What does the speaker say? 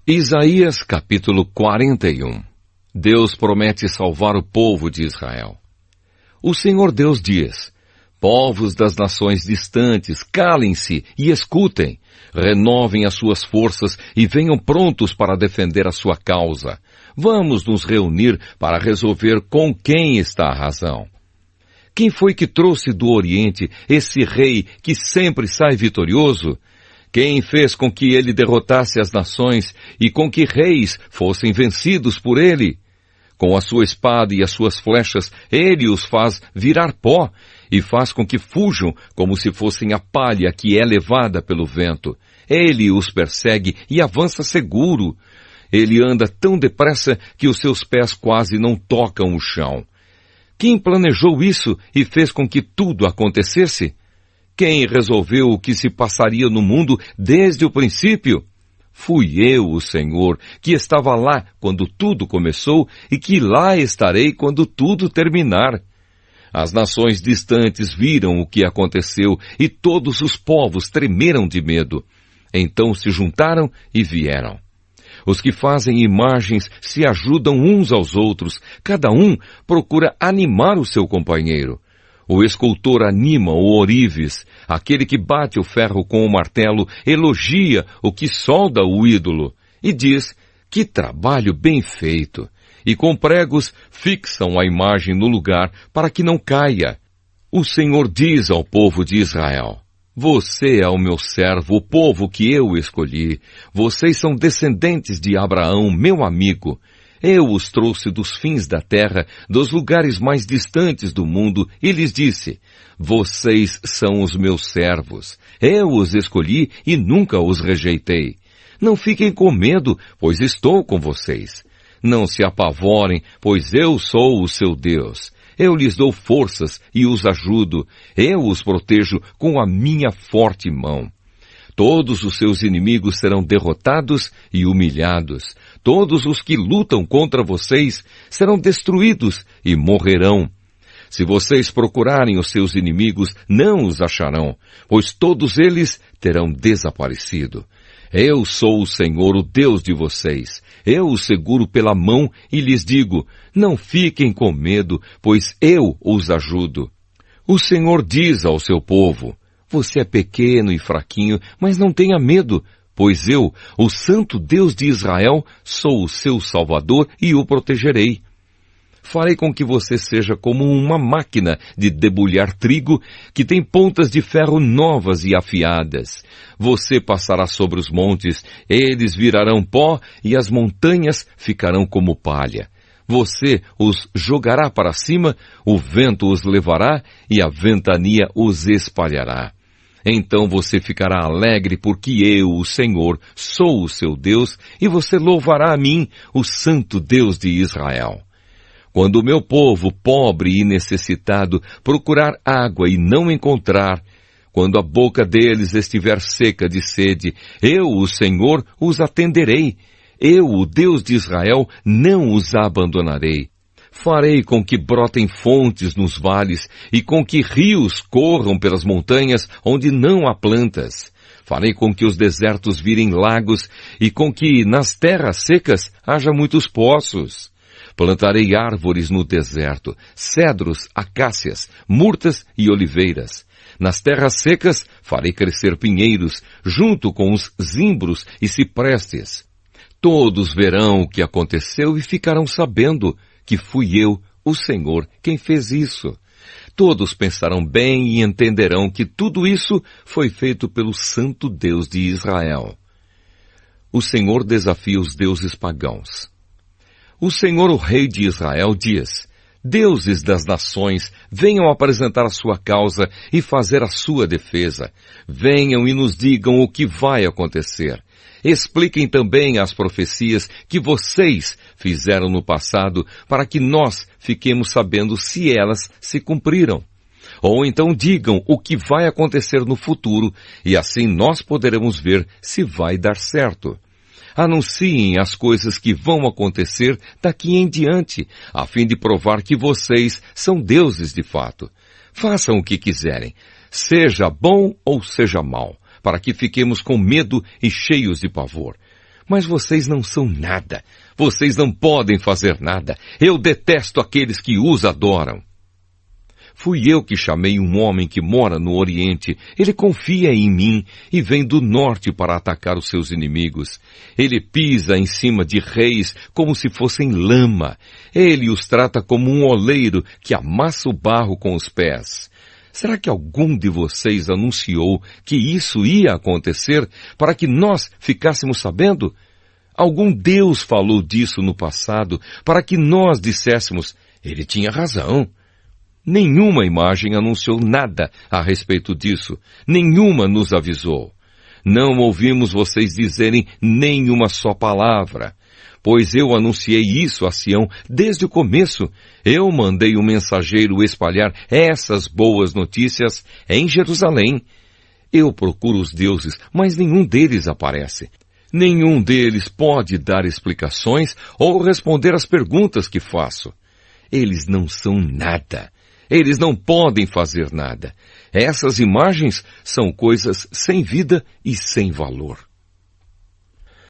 Isaías capítulo 41. Deus promete salvar o povo de Israel. O Senhor Deus diz: povos das nações distantes, calem-se e escutem, renovem as suas forças e venham prontos para defender a sua causa. Vamos nos reunir para resolver com quem está a razão. Quem foi que trouxe do Oriente esse rei que sempre sai vitorioso? Quem fez com que ele derrotasse as nações e com que reis fossem vencidos por ele? Com a sua espada e as suas flechas, ele os faz virar pó e faz com que fujam como se fossem a palha que é levada pelo vento. Ele os persegue e avança seguro. Ele anda tão depressa que os seus pés quase não tocam o chão. Quem planejou isso e fez com que tudo acontecesse? Quem resolveu o que se passaria no mundo desde o princípio? Fui eu, o Senhor, que estava lá quando tudo começou e que lá estarei quando tudo terminar. As nações distantes viram o que aconteceu e todos os povos tremeram de medo. Então se juntaram e vieram. Os que fazem imagens se ajudam uns aos outros, cada um procura animar o seu companheiro. O escultor anima o ourives, aquele que bate o ferro com o martelo elogia o que solda o ídolo e diz: que trabalho bem feito! E com pregos fixam a imagem no lugar para que não caia. O Senhor diz ao povo de Israel: você é o meu servo, o povo que eu escolhi. Vocês são descendentes de Abraão, meu amigo. Eu os trouxe dos fins da terra, dos lugares mais distantes do mundo, e lhes disse: vocês são os meus servos. Eu os escolhi e nunca os rejeitei. Não fiquem com medo, pois estou com vocês. Não se apavorem, pois eu sou o seu Deus. Eu lhes dou forças e os ajudo. Eu os protejo com a minha forte mão. Todos os seus inimigos serão derrotados e humilhados. Todos os que lutam contra vocês serão destruídos e morrerão. Se vocês procurarem os seus inimigos, não os acharão, pois todos eles terão desaparecido. Eu sou o Senhor, o Deus de vocês. Eu os seguro pela mão e lhes digo: não fiquem com medo, pois eu os ajudo. O Senhor diz ao seu povo: você é pequeno e fraquinho, mas não tenha medo, pois eu, o Santo Deus de Israel, sou o seu Salvador e o protegerei. Farei com que você seja como uma máquina de debulhar trigo que tem pontas de ferro novas e afiadas. Você passará sobre os montes, eles virarão pó e as montanhas ficarão como palha. Você os jogará para cima, o vento os levará e a ventania os espalhará. Então você ficará alegre porque eu, o Senhor, sou o seu Deus e você louvará a mim, o Santo Deus de Israel. Quando o meu povo, pobre e necessitado, procurar água e não encontrar, quando a boca deles estiver seca de sede, eu, o Senhor, os atenderei. Eu, o Deus de Israel, não os abandonarei. Farei com que brotem fontes nos vales e com que rios corram pelas montanhas onde não há plantas. Farei com que os desertos virem lagos e com que nas terras secas haja muitos poços. Plantarei árvores no deserto, cedros, acácias, murtas e oliveiras. Nas terras secas farei crescer pinheiros, junto com os zimbros e ciprestes. Todos verão o que aconteceu e ficarão sabendo que fui eu, o Senhor, quem fez isso. Todos pensarão bem e entenderão que tudo isso foi feito pelo Santo Deus de Israel. O Senhor desafia os deuses pagãos. O Senhor, o Rei de Israel, diz: deuses das nações, venham apresentar a sua causa e fazer a sua defesa. Venham e nos digam o que vai acontecer. Expliquem também as profecias que vocês fizeram no passado, para que nós fiquemos sabendo se elas se cumpriram. Ou então digam o que vai acontecer no futuro, e assim nós poderemos ver se vai dar certo. Anunciem as coisas que vão acontecer daqui em diante, a fim de provar que vocês são deuses de fato. Façam o que quiserem, seja bom ou seja mau, para que fiquemos com medo e cheios de pavor. Mas vocês não são nada. Vocês não podem fazer nada. Eu detesto aqueles que os adoram. Fui eu que chamei um homem que mora no Oriente. Ele confia em mim e vem do norte para atacar os seus inimigos. Ele pisa em cima de reis como se fossem lama. Ele os trata como um oleiro que amassa o barro com os pés. Será que algum de vocês anunciou que isso ia acontecer para que nós ficássemos sabendo? Algum Deus falou disso no passado para que nós disséssemos, ele tinha razão. Nenhuma imagem anunciou nada a respeito disso. Nenhuma nos avisou. Não ouvimos vocês dizerem nenhuma só palavra. Pois eu anunciei isso a Sião desde o começo. Eu mandei um mensageiro espalhar essas boas notícias em Jerusalém. Eu procuro os deuses, mas nenhum deles aparece. Nenhum deles pode dar explicações ou responder às perguntas que faço. Eles não são nada. Eles não podem fazer nada. Essas imagens são coisas sem vida e sem valor.